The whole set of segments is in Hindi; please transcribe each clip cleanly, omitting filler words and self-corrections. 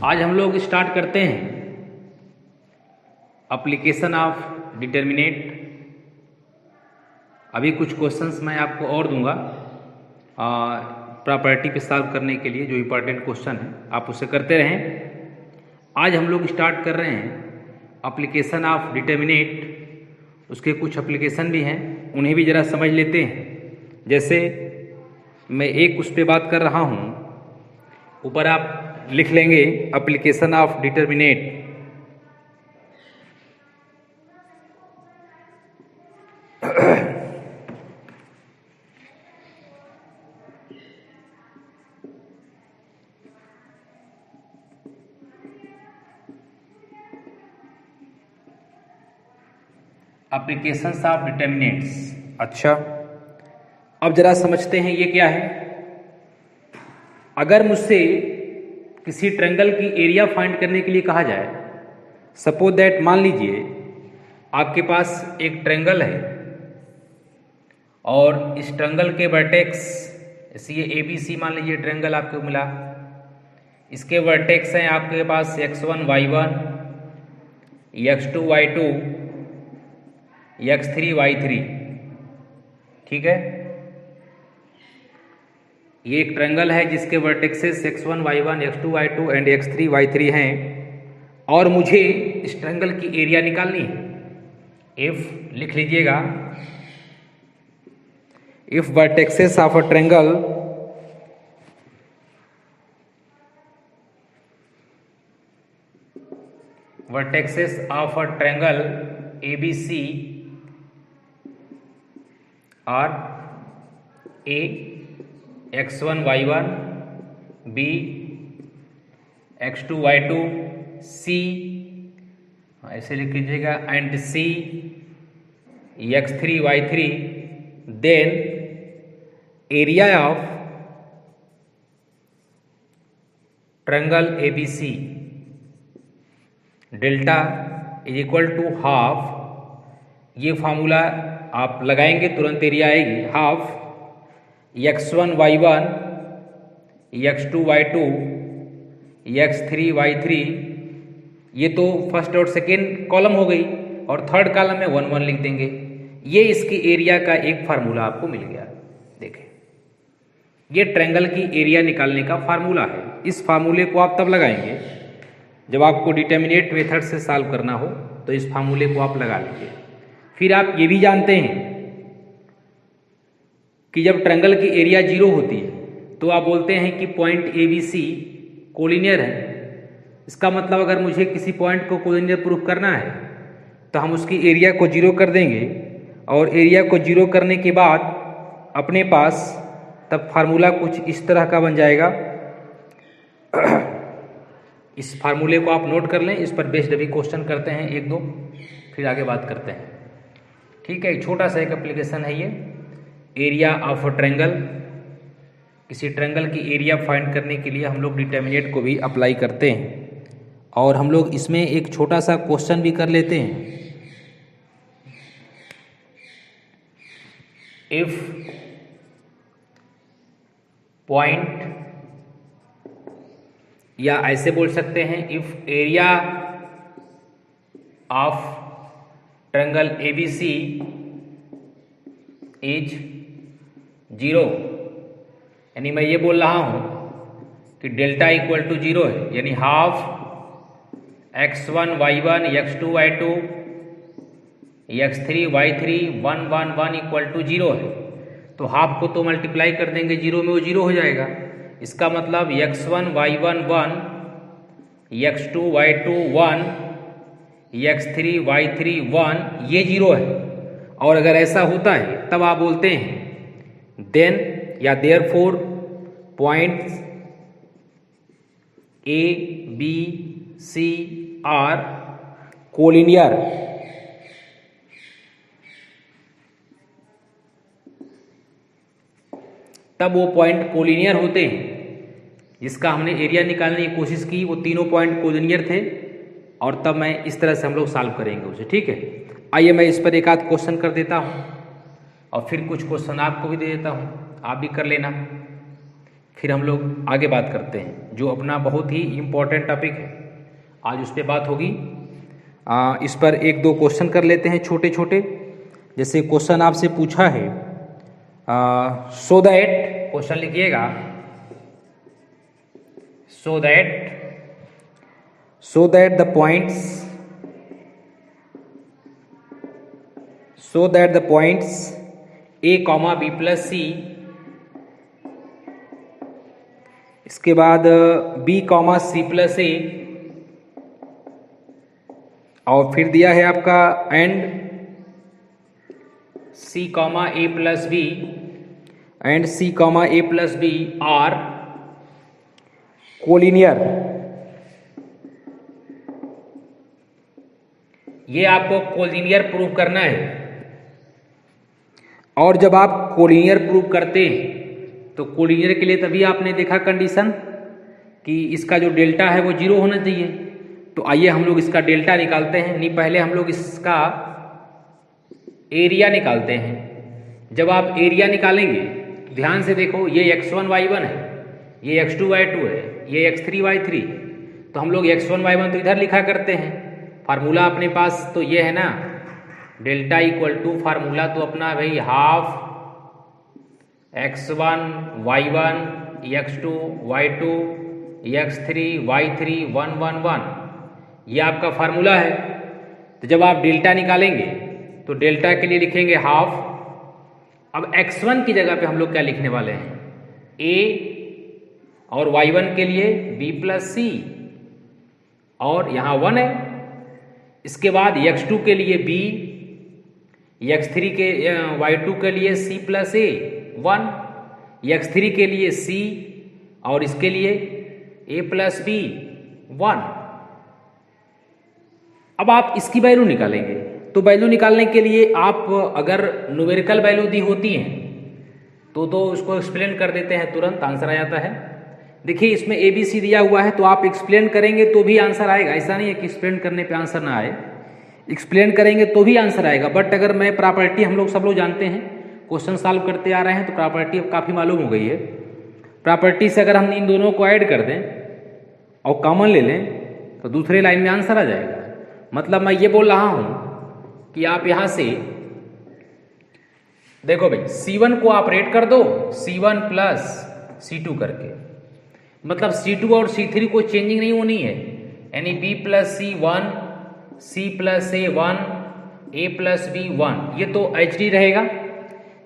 आज हम लोग स्टार्ट करते हैं एप्लीकेशन ऑफ डिटर्मिनेट। अभी कुछ क्वेश्चंस मैं आपको और दूंगा प्रॉपर्टी पे सॉल्व करने के लिए, जो इम्पोर्टेंट क्वेश्चन है आप उसे करते रहें। आज हम लोग स्टार्ट कर रहे हैं एप्लीकेशन ऑफ डिटर्मिनेट। उसके कुछ एप्लीकेशन भी हैं, उन्हें भी ज़रा समझ लेते हैं। जैसे मैं एक उस पर बात कर रहा हूँ, ऊपर आप लिख लेंगे application of determinate. Applications of determinates. अच्छा, अब जरा समझते हैं ये क्या है। अगर मुझसे किसी ट्रायंगल की एरिया फाइंड करने के लिए कहा जाए, सपोज दैट, मान लीजिए आपके पास एक ट्रायंगल है और इस ट्रायंगल के वर्टेक्स, जैसे ये ABC मान लीजिए ट्रायंगल आपको मिला, इसके वर्टेक्स हैं आपके पास x1 y1, x2 y2, x3 y3। ठीक है, ये एक ट्रायंगल है जिसके vertexes x1 y1, x2 y2 and x3 y3 हैं, और मुझे इस ट्रायंगल की एरिया निकालनी है। इफ लिख लीजिएगा, if vertexes of a triangle ABC are A x1 y1, B x2 y2, C, ऐसे लिख लीजिएगा, and C x3 y3, then area of triangle ABC delta is equal to half. ये फार्मूला आप लगाएंगे तुरंत एरिया आएगी, half x1 y1, x2 y2, x3 y3। ये तो फर्स्ट और सेकेंड कॉलम हो गई, और थर्ड कॉलम में 1 1 लिख देंगे। ये इसकी एरिया का एक फार्मूला आपको मिल गया। देखें, ये ट्रायंगल की एरिया निकालने का फार्मूला है। इस फार्मूले को आप तब लगाएंगे जब आपको डिटर्मिनेट मेथड से सॉल्व करना हो, तो इस फार्मूले को आप लगा लीजिए। फिर आप ये भी जानते हैं कि जब ट्रायंगल की एरिया 0 होती है तो आप बोलते हैं कि पॉइंट ABC कोलिनियर है। इसका मतलब अगर मुझे किसी पॉइंट को कोलिनियर प्रूफ करना है तो हम उसकी एरिया को 0 कर देंगे, और एरिया को 0 करने के बाद अपने पास तब फार्मूला कुछ इस तरह का बन जाएगा। इस फार्मूले को आप नोट कर लें, इस पर बेस्ड अभी क्वेश्चन करते हैं एक दो, फिर आगे बात करते हैं। ठीक है, छोटा सा एक एप्लीकेशन है ये, एरिया ऑफ अ ट्रायंगल। किसी ट्रायंगल की एरिया फाइंड करने के लिए हम लोग डिटर्मिनेट को भी अप्लाई करते हैं, और हम लोग इसमें एक छोटा सा क्वेश्चन भी कर लेते हैं। इफ पॉइंट, या ऐसे बोल सकते हैं, if area of triangle ABC is 0, यानी मैं ये बोल रहा हूं कि डेल्टा इक्वल टू 0 है, यानी half x1 y1, x2 y2, x3 y3, 1 1 1 equal to 0 है। तो हाफ को तो मल्टीप्लाई कर देंगे 0 में, वो 0 हो जाएगा। इसका मतलब x1 y1 1, x2 y2 1, x3 y3 1, ये 0 है। और अगर ऐसा होता है तब आप बोलते हैं देन या therefore points ABC are collinear. तब वो पॉइंट कोलिनियर होते हैं जिसका हमने एरिया निकालने की कोशिश की, वो तीनों पॉइंट कोलिनियर थे, और तब मैं इस तरह से हम लोग सॉल्व करेंगे उसे। ठीक है, आइए मैं इस पर एक आध क्वेश्चन कर देता हूँ, और फिर कुछ क्वेश्चन आपको भी दे देता हूँ, आप भी कर लेना, फिर हम लोग आगे बात करते हैं। जो अपना बहुत ही इम्पोर्टेंट टॉपिक है, आज उस पर बात होगी। इस पर एक दो क्वेश्चन कर लेते हैं छोटे छोटे। जैसे क्वेश्चन आपसे पूछा है, सो दैट, क्वेश्चन लिखिएगा, so that the points A comma B plus C, इसके बाद B comma C plus A, और फिर दिया है आपका and C comma A plus B and C comma A plus B are collinear. ये आपको कोलिनियर प्रूव करना है। और जब आप कोलिनियर प्रूव करते हैं तो कोलिनियर के लिए तभी आपने देखा कंडीशन कि इसका जो डेल्टा है वो 0 होना चाहिए। तो आइए हम लोग इसका डेल्टा निकालते हैं। नहीं, पहले हम लोग इसका एरिया निकालते हैं। जब आप एरिया निकालेंगे ध्यान से देखो, ये x1 y1 है, ये x2 y2 है, ये x3 y3। तो हम लोग x1 y1 तो इधर लिखा करते हैं। फार्मूला अपने पास तो ये है ना, डेल्टा इक्वल टू फार्मूला तो अपना भाई half x1 y1 x2 y2 x3 y3 1 1 1, ये आपका फार्मूला है। तो जब आप डेल्टा निकालेंगे तो डेल्टा के लिए लिखेंगे हाफ। अब x1 की जगह पे हम लोग क्या लिखने वाले हैं, a, और y1 के लिए b प्लस सी, और यहाँ 1 है। इसके बाद x2 के लिए b, x3 के y2 के लिए c प्लस ए 1, x3 के लिए c, और इसके लिए a प्लस बी 1। अब आप इसकी वैल्यू निकालेंगे। तो वैल्यू निकालने के लिए आप अगर न्यूमेरिकल वैल्यू दी होती हैं तो उसको एक्सप्लेन कर देते हैं, तुरंत आंसर आ जाता है। देखिए इसमें ए बी सी दिया हुआ है, तो आप एक्सप्लेन करेंगे तो भी आंसर आएगा। ऐसा नहीं है कि एक्सप्लेन करने पे आंसर ना आए, एक्सप्लेन करेंगे तो भी आंसर आएगा। बट अगर मैं प्रॉपर्टी, हम लोग सब लोग जानते हैं, क्वेश्चन सॉल्व करते आ रहे हैं तो प्रॉपर्टी अब काफ़ी मालूम हो गई है। प्रॉपर्टी से अगर हम इन दोनों को ऐड कर दें और कॉमन ले लें तो दूसरे लाइन में आंसर आ जाएगा। मतलब मैं ये बोल रहा हूँ कि आप यहाँ से देखो भाई, C1 को आप रेट कर दो C1 प्लस C2 करके, मतलब C2 और C3 को चेंजिंग नहीं होनी है। यानी B plus C 1, C plus A 1, A plus B 1, ये तो HD रहेगा।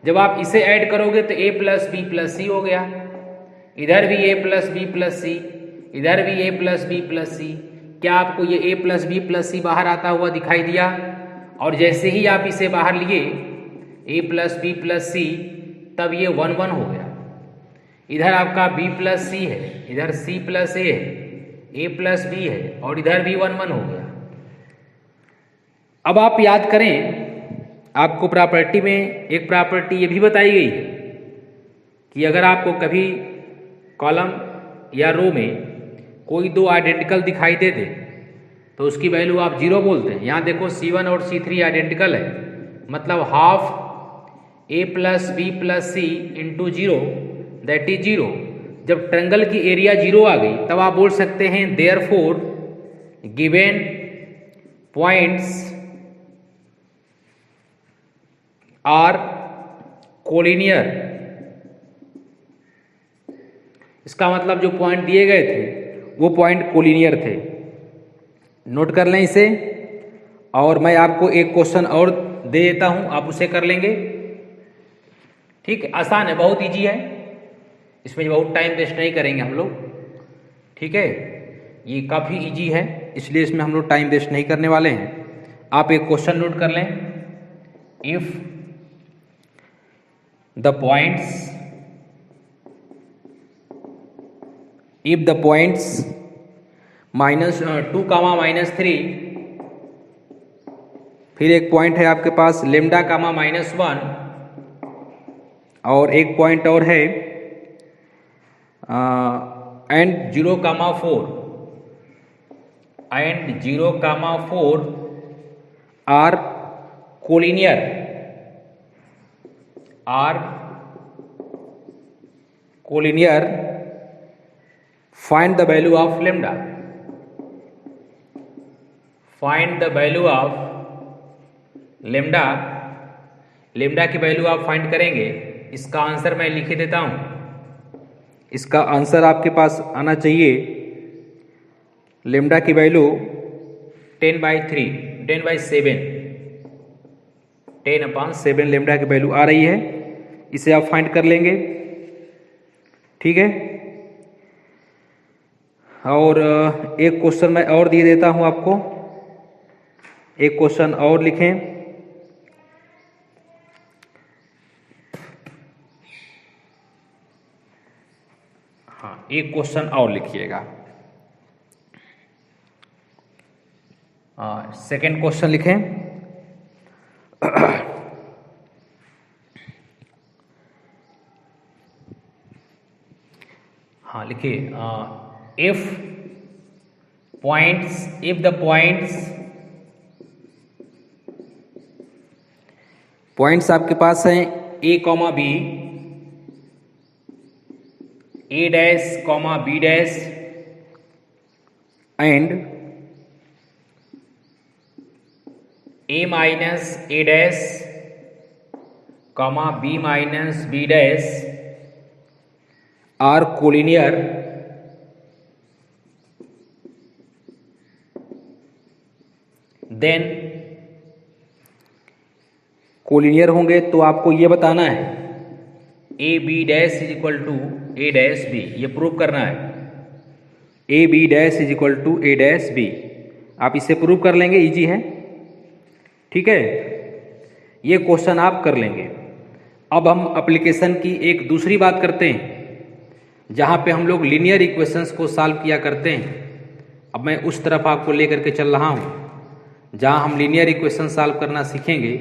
जब आप इसे ऐड करोगे तो A plus B plus C हो गया, इधर भी A plus B plus C, इधर भी A plus B plus C। क्या आपको ये A plus B plus C बाहर आता हुआ दिखाई दिया? और जैसे ही आप इसे बाहर लिए A plus B plus C, तब ये 1 1 हो गया। इधर आपका B प्लस C है, इधर C प्लस A है, A प्लस B है, और इधर भी 1 1 हो गया। अब आप याद करें, आपको प्रॉपर्टी में एक प्रॉपर्टी ये भी बताई गई है कि अगर आपको कभी कॉलम या रो में कोई दो आइडेंटिकल दिखाई दे दे तो उसकी वैल्यू आप 0 बोलते हैं। यहाँ देखो C1 और C3 आइडेंटिकल है, मतलब half A plus B plus C into 0 that is 0। जब ट्रायंगल की एरिया 0 आ गई तब आप बोल सकते हैं therefore given points are collinear. इसका मतलब जो पॉइंट दिए गए थे वो पॉइंट कोलिनियर थे। नोट कर लें इसे। और मैं आपको एक क्वेश्चन और दे देता हूं, आप उसे कर लेंगे। ठीक है, आसान है, बहुत इजी है, इसमें बहुत टाइम वेस्ट नहीं करेंगे हम लोग। ठीक है, ये काफ़ी इजी है, इसलिए इसमें हम लोग टाइम वेस्ट नहीं करने वाले हैं। आप एक क्वेश्चन नोट कर लें। इफ द पॉइंट्स -2, -3, फिर एक पॉइंट है आपके पास लेमडा कामा -1, और एक पॉइंट और है and 0,4 are collinear find the value of lambda, find the value of lambda, lambda की वैल्यू आप फाइंड करेंगे। इसका आंसर मैं लिख देता हूं, इसका आंसर आपके पास आना चाहिए। लेमडा की वैल्यू 10/3, 10/7, 10/7 लेमडा की वैल्यू आ रही है। इसे आप फाइंड कर लेंगे, ठीक है। और एक क्वेश्चन मैं और दे देता हूं आपको, एक क्वेश्चन और लिखें। हाँ, एक क्वेश्चन और लिखिएगा। सेकंड क्वेश्चन लिखें। हाँ लिखिए, इफ द पॉइंट्स आपके पास हैं a, b, a dash, b dash and a minus a dash, b minus b dash are collinear, then collinear होंगे तो आपको ये बताना है A B dash is equal to A dash B, ये प्रूव करना है। A B dash is equal to A dash B, आप इसे प्रूव कर लेंगे, इजी है, ठीक है। ये क्वेश्चन आप कर लेंगे। अब हम एप्लीकेशन की एक दूसरी बात करते हैं, जहाँ पे हम लोग लीनियर इक्वेशंस को सॉल्व किया करते हैं। अब मैं उस तरफ आपको लेकर के चल रहा हूँ जहाँ हम लीनियर इक्वेशन सॉल्व करना सीखेंगे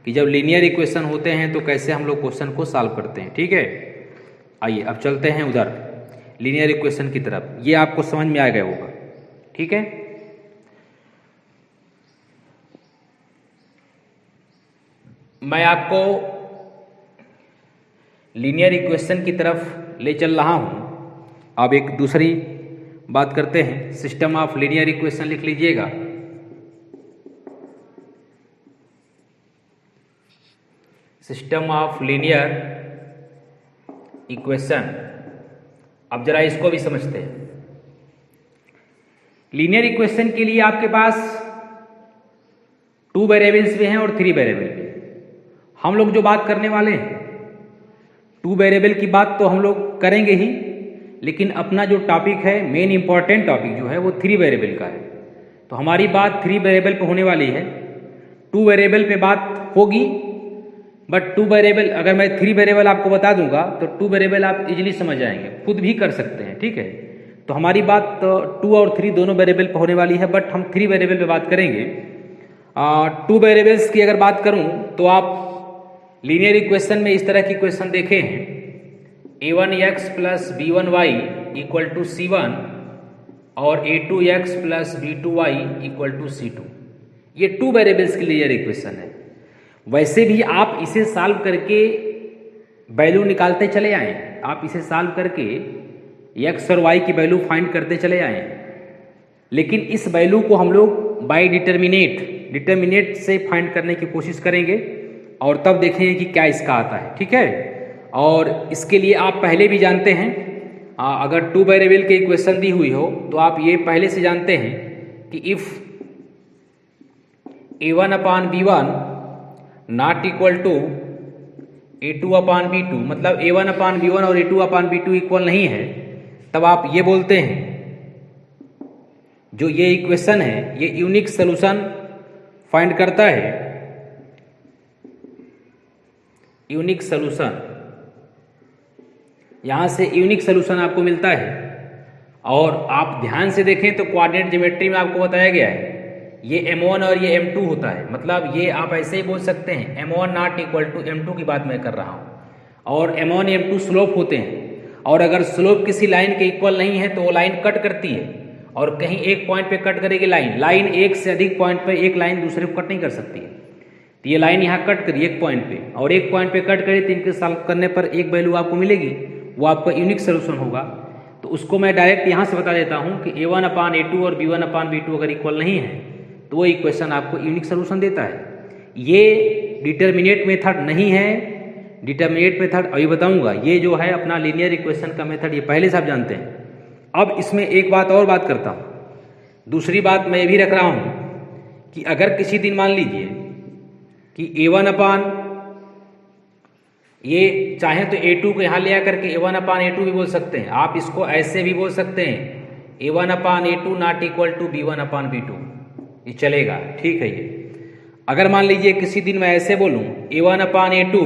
कि जब लीनियर इक्वेशन होते हैं तो कैसे हम लोग क्वेश्चन को सॉल्व करते हैं, ठीक है। आइए अब चलते हैं उधर लीनियर इक्वेशन की तरफ, ये आपको समझ में आ गया होगा, ठीक है। मैं आपको लीनियर इक्वेशन की तरफ ले चल रहा हूँ। अब एक दूसरी बात करते हैं, सिस्टम ऑफ लीनियर इक्वेशन लिख लीजिएगा। सिस्टम ऑफ लीनियर इक्वेशन, अब जरा इसको भी समझते हैं। लीनियर इक्वेशन के लिए आपके पास 2 वेरिएबल्स भी हैं और 3 वेरिएबल भी। हम लोग जो बात करने वाले हैं 2 वेरिएबल की बात तो हम लोग करेंगे ही, लेकिन अपना जो टॉपिक है, मेन इंपॉर्टेंट टॉपिक जो है वो 3 वेरिएबल का है। तो हमारी बात 3 वेरिएबल पे होने वाली है। 2 वेरिएबल पे बात होगी, बट 2 वेरिएबल, अगर मैं 3 वेरिएबल आपको बता दूंगा तो 2 वेरिएबल आप इजीली समझ जाएंगे, खुद भी कर सकते हैं, ठीक है। तो हमारी बात 2 और 3 दोनों वेरिएबल पे होने वाली है, बट हम 3 वेरिएबल पे बात करेंगे। 2 वेरिएबल्स की अगर बात करूं तो आप लीनियर इक्वेशन में इस तरह की इक्वेशन देखे हैं, a1x plus b1y equal to c1 और a2x plus b2y equal to c2। ये 2 वेरिएबल्स की लीनियर इक्वेशन है। वैसे भी आप इसे सॉल्व करके वैल्यू निकालते चले आए, आप इसे सॉल्व करके x और y की वैल्यू फाइंड करते चले आए, लेकिन इस वैल्यू को हम लोग बाय डिटर्मिनेट से फाइंड करने की कोशिश करेंगे और तब देखेंगे कि क्या इसका आता है, ठीक है। और इसके लिए आप पहले भी जानते हैं, अगर 2 वेरिएबल की इक्वेशन दी हुई हो तो आप ये पहले से जानते हैं कि if a1/b1 not equal to a2/b2, मतलब a1/b1 और a2/b2 इक्वल नहीं है, तब आप ये बोलते हैं जो ये इक्वेशन है ये यूनिक सॉल्यूशन फाइंड करता है। यूनिक सॉल्यूशन, यहां से यूनिक सॉल्यूशन आपको मिलता है। और आप ध्यान से देखें तो कोऑर्डिनेट ज्योमेट्री में आपको बताया गया है ये m1 और ये m2 होता है, मतलब ये आप ऐसे ही बोल सकते हैं m1 not equal to m2 की बात मैं कर रहा हूँ। और m1 m2 स्लोप होते हैं, और अगर स्लोप किसी लाइन के इक्वल नहीं है तो वो लाइन कट करती है, और कहीं एक पॉइंट पे कट करेगी लाइन एक से अधिक पॉइंट पे एक लाइन दूसरे को कट नहीं कर सकती है। तो ये लाइन यहाँ कट करी एक पॉइंट पे और एक पॉइंट पे कट करी, तो इनके सॉल्व करने पर एक वैल्यू आपको मिलेगी, वो आपका यूनिक सोल्यूशन होगा। तो उसको मैं डायरेक्ट यहाँ से बता देता हूँ कि A1/A2 और B1/B2 अगर इक्वल नहीं है तो वो इक्वेशन आपको यूनिक सोल्यूशन देता है। ये डिटर्मिनेट मेथड नहीं है, डिटर्मिनेट मेथड अभी बताऊंगा। ये जो है अपना लीनियर इक्वेशन का मेथड, ये पहले से आप जानते हैं। अब इसमें एक बात और बात करता हूँ। दूसरी बात मैं ये भी रख रहा हूँ कि अगर किसी दिन मान लीजिए कि A1 ये चाहे तो A2 को यहाँ ले आकर के A1/A2 भी बोल सकते हैं। आप इसको ऐसे भी बोल सकते हैं A1/A2 not equal to B1/B2, ये चलेगा, ठीक है। ये अगर मान लीजिए किसी दिन मैं ऐसे बोलूँ A1/A2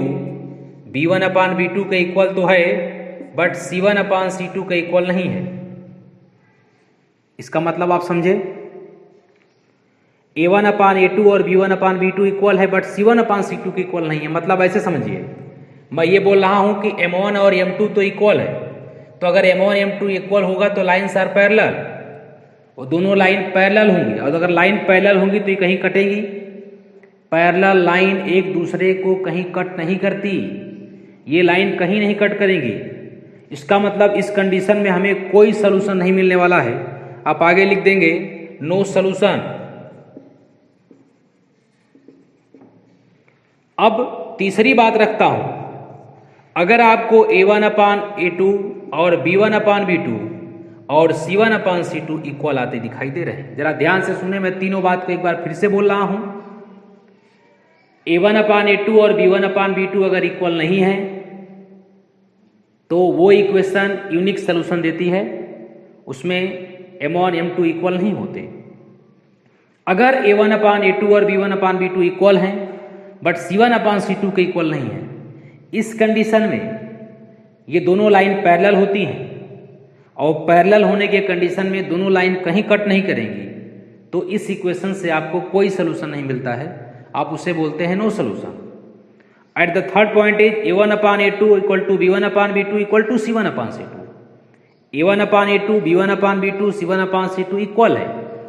B1/B2 के इक्वल तो है बट C1/C2 के इक्वल नहीं है। इसका मतलब आप समझे, A1/A2 और B1/B2 इक्वल है बट C1/C2 के इक्वल नहीं है। मतलब ऐसे समझिए, मैं ये बोल रहा हूं कि M1 और M2 तो इक्वल है, तो अगर M1 M2 इक्वल होगा तो लाइन्स आर पैरेलल, वो दोनों लाइन पैरेलल होंगी। और अगर लाइन पैरेलल होंगी तो ये कहीं कटेंगी। पैरेलल लाइन एक दूसरे को कहीं कट नहीं करती, ये लाइन कहीं नहीं कट करेंगी। इसका मतलब इस कंडीशन में हमें कोई सलूशन नहीं मिलने वाला है। आप आगे लिख देंगे नो सलूशन। अब तीसरी बात रखता हूं, अगर आपको A1/A2 और B1/B2 और C1/C2 इक्वल आते दिखाई दे रहे हैं, जरा ध्यान से सुने, मैं तीनों बात को एक बार फिर से बोल रहा हूं। A1/A2 और B1/B2 अगर इक्वल नहीं है तो वो इक्वेशन यूनिक सोल्यूशन देती है, उसमें M1 M2 इक्वल नहीं होते। अगर A1/A2 और B1/B2 इक्वल हैं बट C1/C2 के इक्वल नहीं है, इस कंडीशन में ये दोनों लाइन पैरेलल होती हैं और पैरेलल होने के कंडीशन में दोनों लाइन कहीं कट नहीं करेंगी, तो इस इक्वेशन से आपको कोई सोल्यूशन नहीं मिलता है, आप उसे बोलते हैं no solution. At the third point is A1/A2 equal to B1/B2 equal to C1/C2। A1/A2 B1/B2 C1/C2 equal है।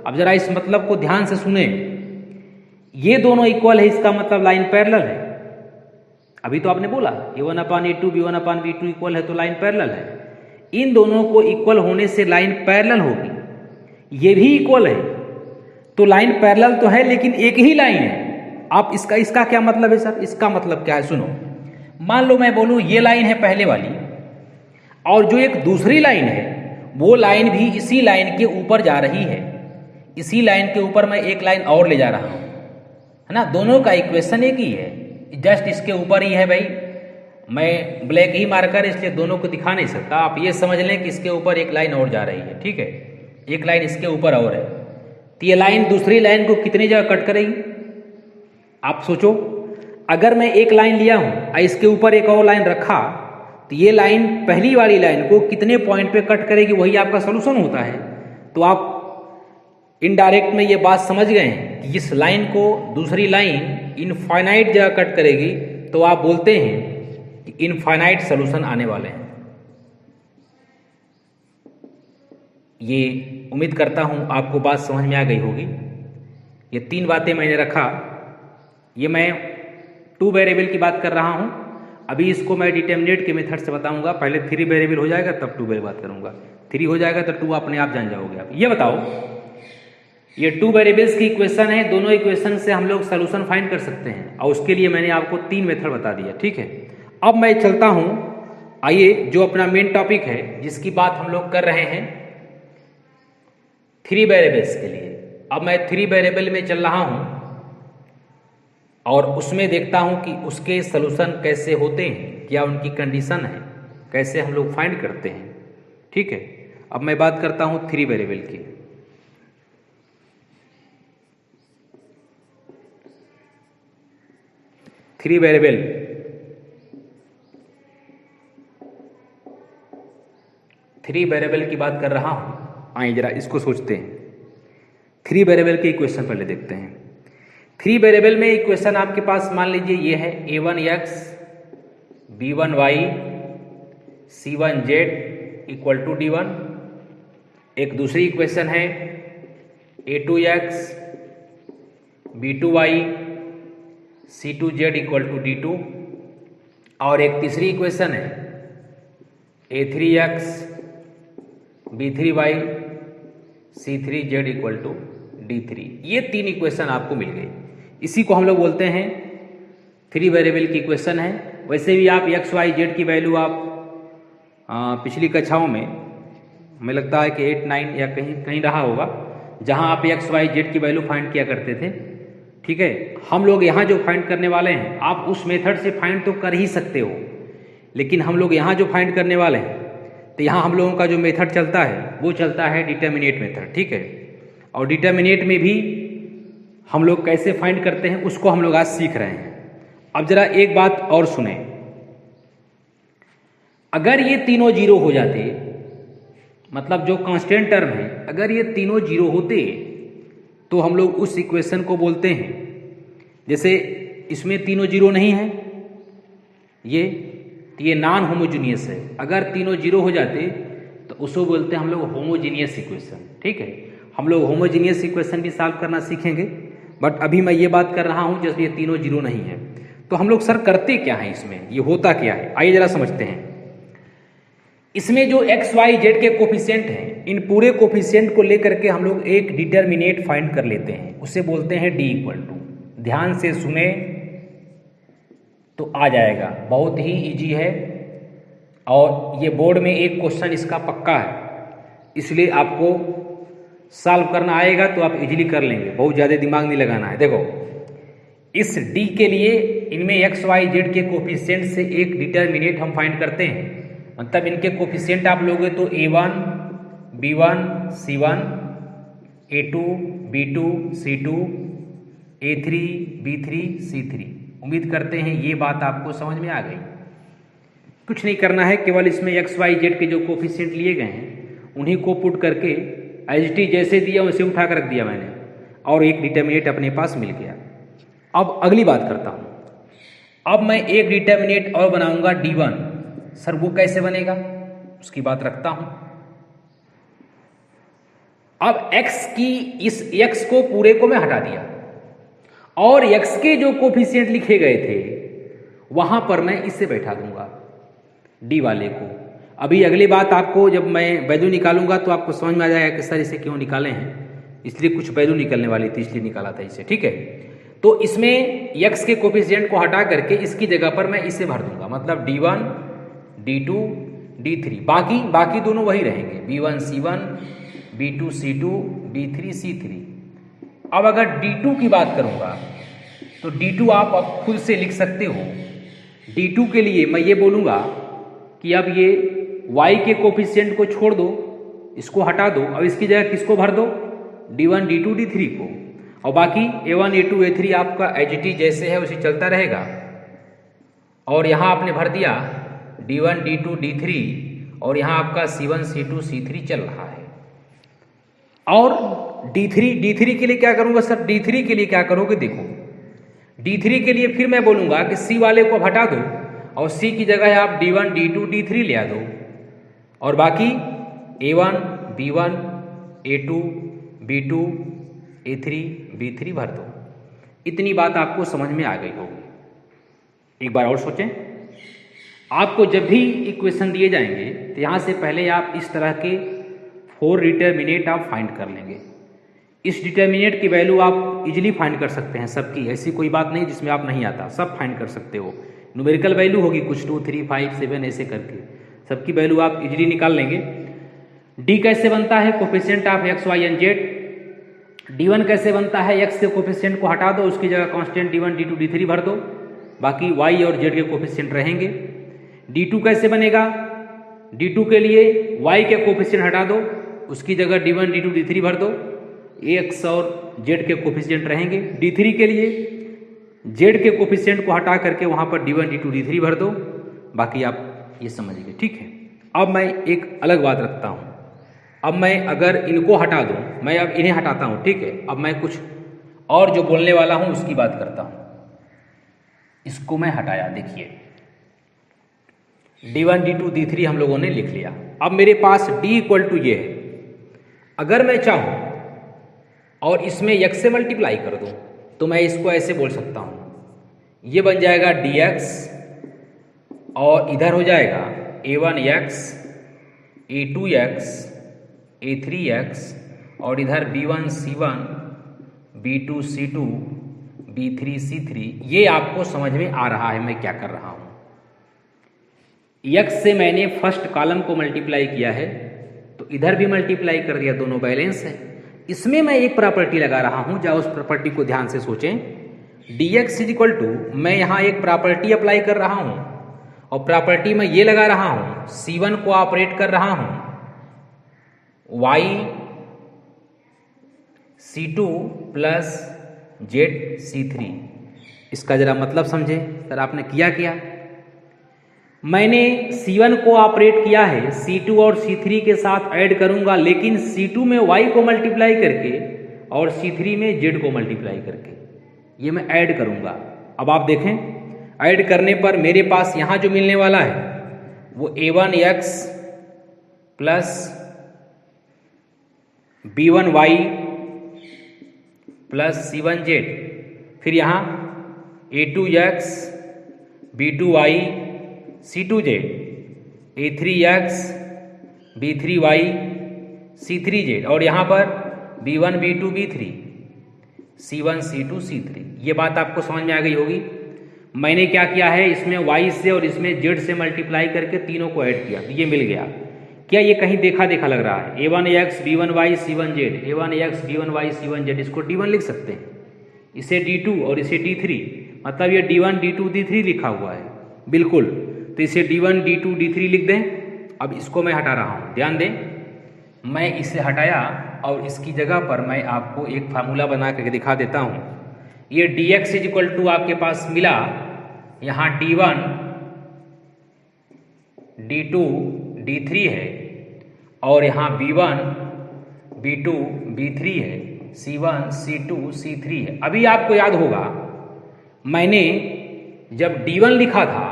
अब जरा इस मतलब को ध्यान से सुने, ये दोनों इक्वल है, इसका मतलब लाइन पैरेलल है। अभी तो आपने बोला A1/A2 B1/B2 इक्वल है तो लाइन पैरेलल है। इन दोनों को इक्वल होने से लाइन पैरेलल होगी। ये भी इक्वल है तो लाइन पैरेलल तो है लेकिन एक ही लाइन है। आप इसका क्या मतलब है सर? इसका मतलब क्या है, सुनो। मान लो मैं बोलूं ये लाइन है पहले वाली और जो एक दूसरी लाइन है वो लाइन भी इसी लाइन के ऊपर जा रही है। इसी लाइन के ऊपर मैं एक लाइन और ले जा रहा हूं, है ना। दोनों का इक्वेशन एक ही है, जस्ट इसके ऊपर ही है भाई। मैं ब्लैक ही मार्कर इसलिए दोनों को दिखा नहीं सकता। आप ये समझ लें कि इसके ऊपर एक लाइन और जा रही है, ठीक है, एक लाइन इसके ऊपर और है। तो ये लाइन दूसरी लाइन को कितनी जगह कट करेगी आप सोचो। अगर मैं एक लाइन लिया हूं और इसके ऊपर एक और लाइन रखा तो ये लाइन पहली वाली लाइन को कितने पॉइंट पे कट करेगी, वही आपका सोल्यूशन होता है। तो आप इनडायरेक्ट में ये बात समझ गए हैं कि इस लाइन को दूसरी लाइन इनफाइनाइट जगह कट करेगी, तो आप बोलते हैं कि इनफाइनाइट सोल्यूशन आने वाले हैं। ये उम्मीद करता हूं आपको बात समझ में आ गई होगी। ये तीन बातें मैंने रखा। ये मैं 2 वेरिएबल की बात कर रहा हूं। अभी इसको मैं डिटर्मिनेट के मेथड से बताऊंगा। पहले 3 वेरिएबल हो जाएगा तब 2 वेरिएबल बात करूंगा। 3 हो जाएगा तो 2 अपने आप जान जाओगे आप। ये बताओ, ये 2 वेरिएबल्स की इक्वेशन है, दोनों इक्वेशन से हम लोग सोल्यूशन फाइंड कर सकते हैं और उसके लिए मैंने आपको 3 मेथड बता दिया, ठीक है। अब मैं चलता हूं, आइए जो अपना मेन टॉपिक है जिसकी बात हम लोग कर रहे हैं 3 वेरिएबल्स के लिए। अब मैं 3 वेरिएबल में चल रहा हूं और उसमें देखता हूं कि उसके सोल्यूशन कैसे होते हैं, क्या उनकी कंडीशन है, कैसे हम लोग फाइंड करते हैं, ठीक है। अब मैं बात करता हूं 3 वेरिएबल की। थ्री वेरिएबल की बात कर रहा हूं। आइए जरा इसको सोचते हैं। 3 वेरिएबल के इक्वेशन पहले देखते हैं। 3 वेरिएबल में इक्वेशन आपके पास मान लीजिए ये है A1x B1y C1z equal to D1। एक दूसरी इक्वेशन है A2x B2y C2z equal to D2 और एक तीसरी इक्वेशन है A3x B3Y C3Z equal to D3। ये 3 इक्वेशन आपको मिल गई। इसी को हम लोग बोलते हैं 3 वेरिएबल की इक्वेशन है। वैसे भी आप एक्स वाई जेड की वैल्यू आप पिछली कक्षाओं में हमें लगता है कि 8, 9 या कहीं कहीं रहा होगा, जहां आप एक्स वाई जेड की वैल्यू फाइंड किया करते थे। ठीक है, हम लोग यहाँ जो फाइंड करने वाले हैं, आप उस मेथड से फाइंड तो कर ही सकते हो, लेकिन हम लोग यहाँ जो फाइंड करने वाले हैं, तो यहाँ हम लोगों का जो मेथड चलता है वो चलता है डिटर्मिनेट मेथड। ठीक है, और डिटर्मिनेट में भी हम लोग कैसे फाइंड करते हैं उसको हम लोग आज सीख रहे हैं। अब जरा एक बात और सुने, अगर ये तीनों जीरो हो जाते, मतलब जो कांस्टेंट टर्म है, अगर ये तीनों जीरो होते तो हम लोग उस इक्वेशन को बोलते हैं, जैसे इसमें तीनों जीरो नहीं है, ये नॉन होमोजीनियस है। अगर तीनों जीरो हो जाते तो उसको बोलते हैं हम लोग होमोजीनियस इक्वेशन। ठीक है, हम लोग होमोजीनियस इक्वेशन भी सॉल्व करना सीखेंगे, बट अभी मैं ये बात कर रहा हूं जैसे ये तीनों जीरो नहीं है। तो हम लोग सर करते क्या है, इसमें ये होता क्या है, आइए जरा समझते हैं। इसमें जो एक्स वाई जेड के कोफिशिएंट हैं, इन पूरे कोफिशिएंट को लेकर के हम लोग एक डिटर्मिनेट फाइंड कर लेते हैं, उसे बोलते हैं डी इक्वल टू। ध्यान से सुने तो आ जाएगा, बहुत ही इजी है, और ये बोर्ड में एक क्वेश्चन इसका पक्का है, इसलिए आपको सॉल्व करना आएगा तो आप इजीली कर लेंगे, बहुत ज़्यादा दिमाग नहीं लगाना है। देखो, इस डी के लिए इनमें एक्स वाई जेड के कोफिशिएंट से एक डिटर्मिनेट हम फाइंड करते हैं, मतलब इनके कोफिशिएंट आप लोगे तो A1 B1 C1 A2 B2 C2 A3 B3 C3। उम्मीद करते हैं ये बात आपको समझ में आ गई। कुछ नहीं करना है, केवल इसमें एक्स वाई जेड के जो कोफिशिएंट लिए गए हैं उन्हीं को पुट करके एच टी जैसे दिया वैसे उठा कर रख दिया मैंने, और एक डिटर्मिनेट अपने पास मिल गया। अब अगली बात करता हूं, अब मैं एक डिटर्मिनेट और बनाऊंगा D1। सर वो कैसे बनेगा, उसकी बात रखता हूं। अब x की इस x को पूरे को मैं हटा दिया, और x के जो कोफिशिएंट लिखे गए थे वहां पर मैं इसे बैठा दूंगा d वाले को। अभी अगली बात आपको जब मैं वैल्यू निकालूंगा तो आपको समझ में आ जाएगा कि सर इसे क्यों निकाले हैं, इसलिए कुछ वैल्यू निकलने वाली थी इसलिए निकाला था इसे। ठीक है, तो इसमें x के कोफिशिएंट को हटा करके इसकी जगह पर मैं इसे भर दूंगा, मतलब D1 D2 D3, बाकी दोनों वही रहेंगे, B1 C1 B2 C2 D3 C3। अब अगर D2 की बात करूंगा तो D2 आप अब खुद से लिख सकते हो। D2 के लिए मैं ये बोलूंगा कि अब ये y के कोफिशिएंट को छोड़ दो, इसको हटा दो, अब इसकी जगह किसको भर दो, D1 D2 D3 को, और बाकी A1 A2 A3 आपका एच जैसे है उसे चलता रहेगा। और यहाँ आपने भर दिया D1 D2 D3, और यहाँ आपका C1 C2 C3 चल रहा है। और D3 के लिए क्या करूंगा सर, D3 के लिए क्या करोगे, देखो D3 के लिए फिर मैं बोलूंगा कि C वाले को हटा दो, और C की जगह आप D1 D2 D3 ले आ दो, और बाकी A1 B1 A2 B2 A3 B3 भर दो। इतनी बात आपको समझ में आ गई होगी। एक बार और सोचें, आपको जब भी इक्वेशन दिए जाएंगे तो यहाँ से पहले आप इस तरह के 4 डिटर्मिनेट आप फाइंड कर लेंगे। इस डिटर्मिनेट की वैल्यू आप इजीली फाइंड कर सकते हैं सबकी, ऐसी कोई बात नहीं जिसमें आप नहीं आता, सब फाइंड कर सकते हो। न्यूमेरिकल वैल्यू होगी कुछ 2 3 5 7 ऐसे करके, सबकी वैल्यू आप इजीली निकाल लेंगे। डी कैसे बनता है, coefficient of X Y and Z. D1 कैसे बनता है, x के कोफिशिएंट को हटा दो, उसकी जगह कांस्टेंट D1 D2 D3 भर दो, बाकी y और z के कोफिशिएंट रहेंगे। D2 कैसे बनेगा, D2 के लिए y के कोफिशिएंट हटा दो, उसकी जगह D1 D2 D3 भर दो, x और z के कोफिशिएंट रहेंगे। D3 के लिए z के कोफिशिएंट को हटा करके वहां पर D1 D2 D3 भर दो, बाकी आप ये समझ गए। ठीक है, अब मैं एक अलग बात रखता हूं। अब मैं अगर इनको हटा दूं, मैं अब इन्हें हटाता हूं, ठीक है, अब मैं कुछ और जो बोलने वाला हूं उसकी बात करता हूं। इसको मैं हटाया, देखिए D1 D2 D3 हम लोगों ने लिख लिया। अब मेरे पास D इक्वल टू ये है, अगर मैं चाहूं और इसमें x से मल्टीप्लाई कर दूं तो मैं इसको ऐसे बोल सकता हूं, ये बन जाएगा dx, और इधर हो जाएगा A1x A2x A3x और इधर B1 C1 B2 C2 B3 C3, ये आपको समझ में आ रहा है मैं क्या कर रहा हूँ। x से मैंने फर्स्ट कॉलम को मल्टीप्लाई किया है तो इधर भी मल्टीप्लाई कर दिया, दोनों बैलेंस है। इसमें मैं एक प्रॉपर्टी लगा रहा हूँ, जहाँ उस प्रॉपर्टी को ध्यान से सोचें। dx इज इक्वल टू, मैं यहाँ एक प्रॉपर्टी अप्लाई कर रहा हूँ और प्रॉपर्टी में ये लगा रहा हूँ, C1 को ऑपरेट कर रहा हूँ y C2 plus z C3। इसका जरा मतलब समझे सर, आपने किया क्या? मैंने C1 को ऑपरेट किया है, C2 और C3 के साथ ऐड करूंगा, लेकिन C2 में y को मल्टीप्लाई करके और C3 में z को मल्टीप्लाई करके ये मैं ऐड करूंगा। अब आप देखें, ऐड करने पर मेरे पास यहां जो मिलने वाला है वो a1x plus b1y plus c1z, फिर यहाँ a2x b2y c2z, a3x b3y c3z और यहाँ पर b1 b2 b3 c1 c2 c3। ये बात आपको समझ में आ गई होगी। मैंने क्या किया है, इसमें y से और इसमें z से मल्टीप्लाई करके तीनों को ऐड किया तो ये मिल गया। क्या ये कहीं देखा देखा लग रहा है? a1x b1y c1z, a1x b1y c1z, इसको d1 लिख सकते हैं, इसे d2 और इसे d3, मतलब ये d1 d2 d3 लिखा हुआ है बिल्कुल। तो इसे d1 d2 d3 लिख दें। अब इसको मैं हटा रहा हूँ, ध्यान दें, मैं इसे हटाया और इसकी जगह पर मैं आपको एक फार्मूला बना करके दिखा देता हूँ। ये dx इज इक्वल टू आपके पास मिला, यहाँ d1 d2 d3 है और यहाँ b1 b2 b3 है, c1 c2 c3 है। अभी आपको याद होगा मैंने जब d1 लिखा था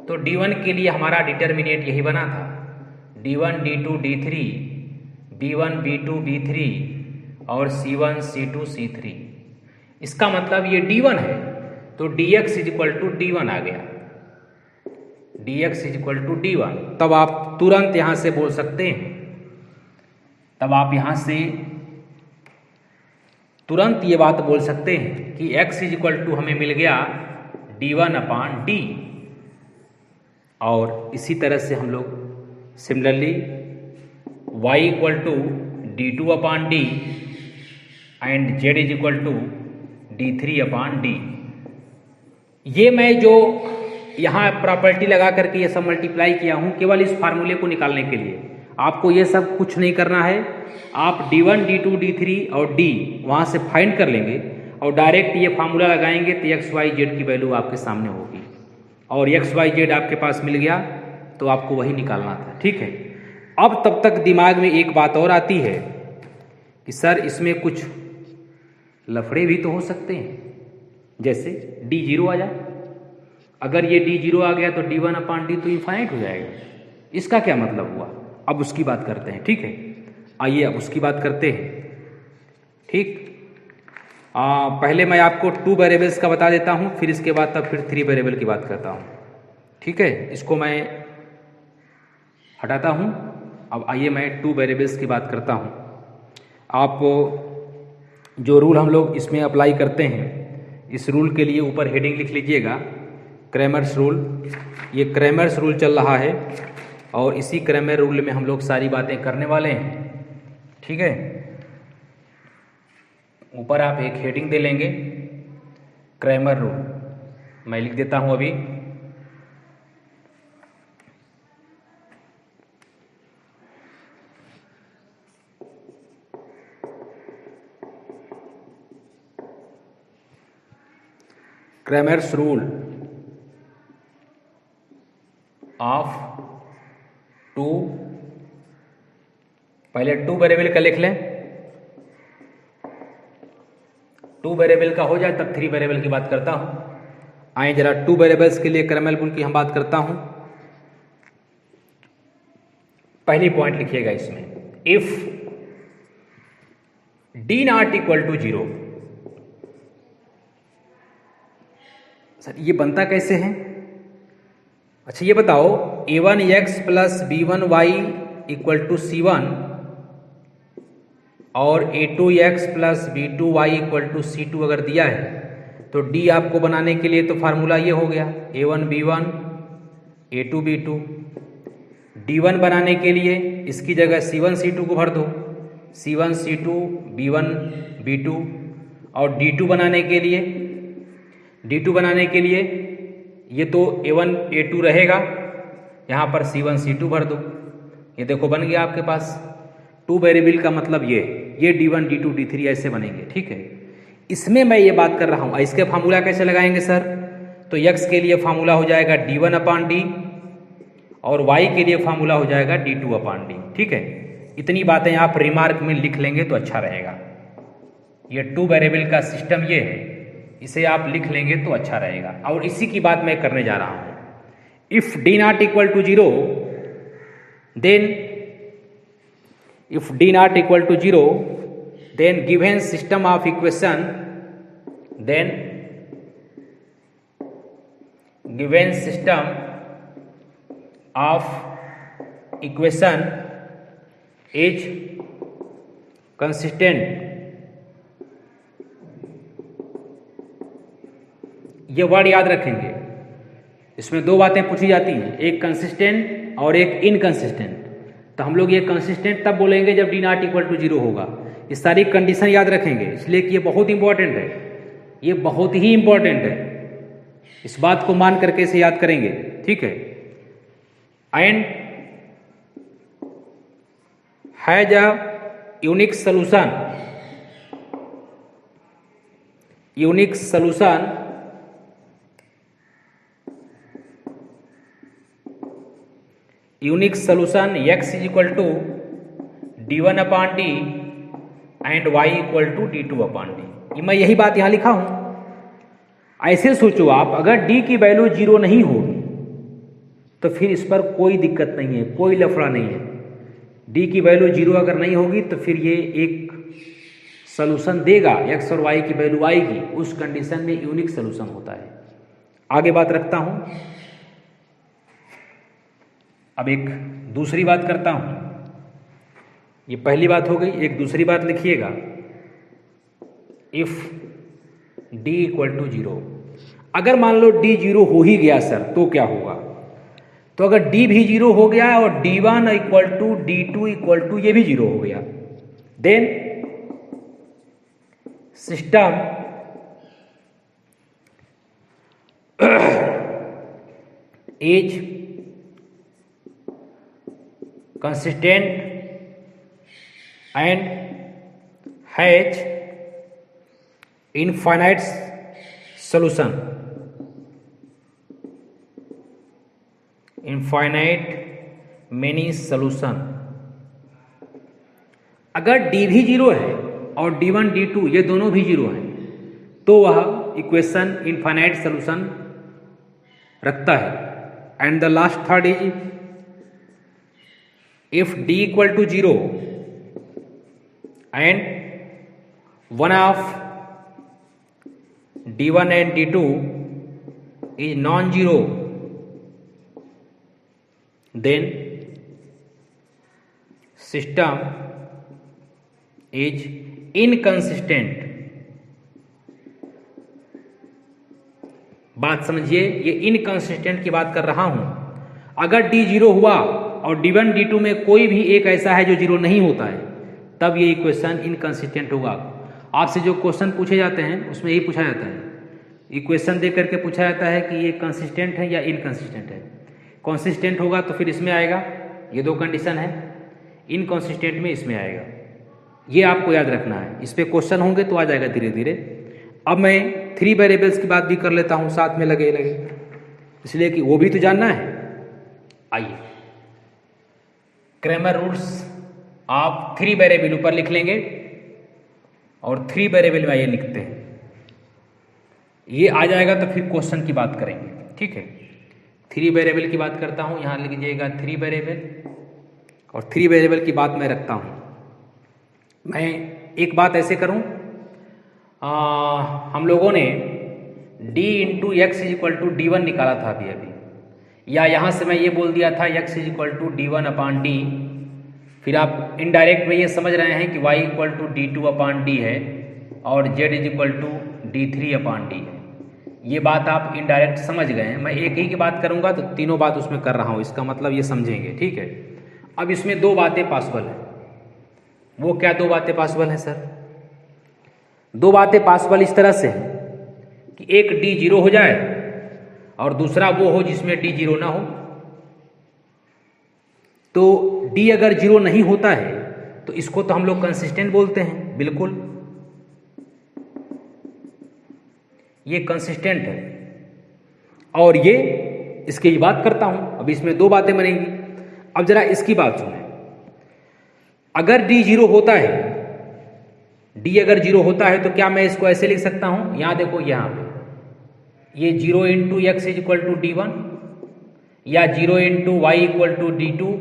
तो d1 के लिए हमारा डिटर्मिनेंट यही बना था, d1 d2 d3 b1 b2 b3 और c1 c2 c3। इसका मतलब ये d1 है तो dx is equal to d1 आ गया, dx is equal to d1। तब आप तुरंत यहां से बोल सकते हैं, तब आप यहां से तुरंत ये बात बोल सकते हैं कि x इज इक्वल टू हमें मिल गया d1 अपान d। और इसी तरह से हम लोग similarly y equal to d2 upon d and z is equal to d3 upon d। ये मैं जो यहाँ प्रॉपर्टी लगा करके ये सब मल्टीप्लाई किया हूँ केवल इस फार्मूले को निकालने के लिए। आपको ये सब कुछ नहीं करना है, आप d1 d2 d3 और d वहाँ से फाइंड कर लेंगे और डायरेक्ट ये फार्मूला लगाएंगे तो x y z की वैल्यू आपके सामने होगी और x y z आपके पास मिल गया तो आपको वही निकालना था। ठीक है, अब तब तक दिमाग में एक बात और आती है कि सर इसमें कुछ लफड़े भी तो हो सकते हैं, जैसे d0 आ जाए। अगर ये d0 आ गया तो d1 अपान d तो इनफाइनाइट हो जाएगा। इसका क्या मतलब हुआ? अब उसकी बात करते हैं। ठीक है, आइए अब उसकी बात करते हैं। ठीक, पहले मैं आपको 2 वेरिएबल्स का बता देता हूँ, फिर इसके बाद तब फिर 3 वेरिएबल की बात करता हूँ। ठीक है, इसको मैं हटाता हूँ। अब आइए मैं 2 वेरिएबल्स की बात करता हूँ। आप जो रूल हम लोग इसमें अप्लाई करते हैं, इस रूल के लिए ऊपर हेडिंग लिख लीजिएगा, क्रैमर्स रूल। ये क्रैमर्स रूल चल रहा है और इसी क्रैमर रूल में हम लोग सारी बातें करने वाले हैं। ठीक है, ऊपर आप एक हेडिंग दे लेंगे, क्रैमर रूल। मैं लिख देता हूँ अभी। क्रैमर्स रूल ऑफ 2, पहले 2 वेरिएबल का लिख लें, 2 वेरिएबल का हो जाए तब 3 वेरिएबल की बात करता हूं। आइए जरा 2 वेरिएबल्स के लिए क्रैमर रूल की हम बात करता हूं। पहली पॉइंट लिखिएगा इसमें, if d not equal to 0। Sir ये बनता कैसे है? अच्छा ये बताओ, a1x plus b1y equal to c1 और a2x plus b2y equal to c2 अगर दिया है तो d आपको बनाने के लिए तो फार्मूला ये हो गया a1 b1 a2 b2। d1 बनाने के लिए इसकी जगह c1 c2 को भर दो, c1 c2 b1 b2। और d2 बनाने के लिए ये तो a1 a2 रहेगा, यहाँ पर c1 c2 भर दो। ये देखो बन गया आपके पास। टू वेरिएबल का मतलब ये d1 d2 d3 ऐसे बनेंगे, ठीक है। इसमें मैं ये बात कर रहा हूँ, इसके फार्मूला कैसे लगाएंगे सर? तो x के लिए फार्मूला हो जाएगा d1 अपान डी और y के लिए फार्मूला हो जाएगा d2 अपान डी, ठीक है। इतनी बातें आप रिमार्क में लिख लेंगे तो अच्छा रहेगा। ये टू वेरिएबल का सिस्टम ये है, इसे आप लिख लेंगे तो अच्छा रहेगा। और इसी की बात मैं करने जा रहा हूँ। If d not equal to zero then given system of equation is consistent. ये वर्ड याद रखेंगे, इसमें दो बातें पूछी जाती हैं, एक कंसिस्टेंट और एक इनकंसिस्टेंट। तो हम लोग ये कंसिस्टेंट तब बोलेंगे जब d not equal to zero होगा। इस सारी कंडीशन याद रखेंगे, इसलिए कि ये बहुत इंपॉर्टेंट है, ये बहुत ही इंपॉर्टेंट है। इस बात को मान करके इसे याद करेंगे, ठीक है। And has a unique solution x is equal to d1 upon D and y equal to d2 upon D. मैं यही बात यहां लिखा हूं। ऐसे सोचो आप, अगर d की वैल्यू जीरो नहीं होगी तो फिर इस पर कोई दिक्कत नहीं है, कोई लफड़ा नहीं है। d की वैल्यू जीरो अगर नहीं होगी तो फिर ये एक सॉल्यूशन देगा, x और y की वैल्यू आएगी, उस कंडीशन में यूनिक सॉल्यूशन होता है। आगे बात रखता हूं। अब एक दूसरी बात करता हूं। ये पहली बात हो गई, एक दूसरी बात लिखिएगा। If d equal to zero, अगर मान लो d जीरो हो ही गया सर तो क्या होगा? तो अगर d भी जीरो हो गया और d1 equal to d2 equal to ये भी जीरो हो गया, then system is consistent and has infinite solution, many solution। अगर d भी जीरो है और d1 d2 ये दोनों भी जीरो हैं तो वह इक्वेशन इनफाइनाइट सॉल्यूशन रखता है। And the last third is if d equal to 0 and one of d1 and d2 is non-zero, then system is inconsistent। बात समझिए, ये इनकंसिस्टेंट की बात कर रहा हूं। अगर d जीरो हुआ और d1 d2 में कोई भी एक ऐसा है जो जीरो नहीं होता है, तब ये इक्वेशन इनकंसिस्टेंट होगा। आपसे जो क्वेश्चन पूछे जाते हैं उसमें यही पूछा जाता है, इक्वेशन दे करके पूछा जाता है कि ये कंसिस्टेंट है या इनकंसिस्टेंट है। कंसिस्टेंट होगा तो फिर इसमें आएगा, ये दो कंडीशन है, इनकंसिस्टेंट में इसमें आएगा। ये आपको याद रखना है, इस पर क्वेश्चन होंगे तो आ जाएगा धीरे धीरे। अब मैं थ्री वेरिएबल्स की बात भी कर लेता हूँ साथ में लगे लगे, इसलिए कि वो भी तो जानना है। आइए, क्रैमर रूल्स आप थ्री वेरिएबल ऊपर लिख लेंगे और थ्री वेरिएबल में ये लिखते हैं, ये आ जाएगा तो फिर क्वेश्चन की बात करेंगे, ठीक है। थ्री वेरिएबल की बात करता हूँ, यहाँ लिख लीजिएगा थ्री वेरिएबल, और थ्री वेरिएबल की बात मैं रखता हूँ। मैं एक बात ऐसे करूँ, हम लोगों ने d into X is equal to d1 निकाला था अभी, या यहाँ से मैं ये बोल दिया था x is equal to d1 upon D फिर आप इनडायरेक्ट में ये समझ रहे हैं कि y इक्वल टू d2/d है और z is equal to d3/d है। ये बात आप इनडायरेक्ट समझ गए हैं। मैं एक ही की बात करूँगा तो तीनों बात उसमें कर रहा हूँ, इसका मतलब ये समझेंगे, ठीक है। अब इसमें दो बातें पॉसिबल हैं। वो क्या दो बातें पॉसिबल हैं सर? दो बातें पॉसिबल इस तरह से हैं कि एक d 0 हो जाए और दूसरा वो हो जिसमें d 0 ना हो। तो d अगर 0 नहीं होता है तो इसको तो हम लोग कंसिस्टेंट बोलते हैं, बिल्कुल ये कंसिस्टेंट है। और ये इसकी बात करता हूं। अब इसमें दो बातें बनेंगी। अब जरा इसकी बात सुने। अगर d 0 होता है, d अगर 0 होता है तो क्या मैं इसको ऐसे लिख सकता हूं? यहां देखो, यहां पे ये 0 into X is equal to d1 या 0 into Y equal to d2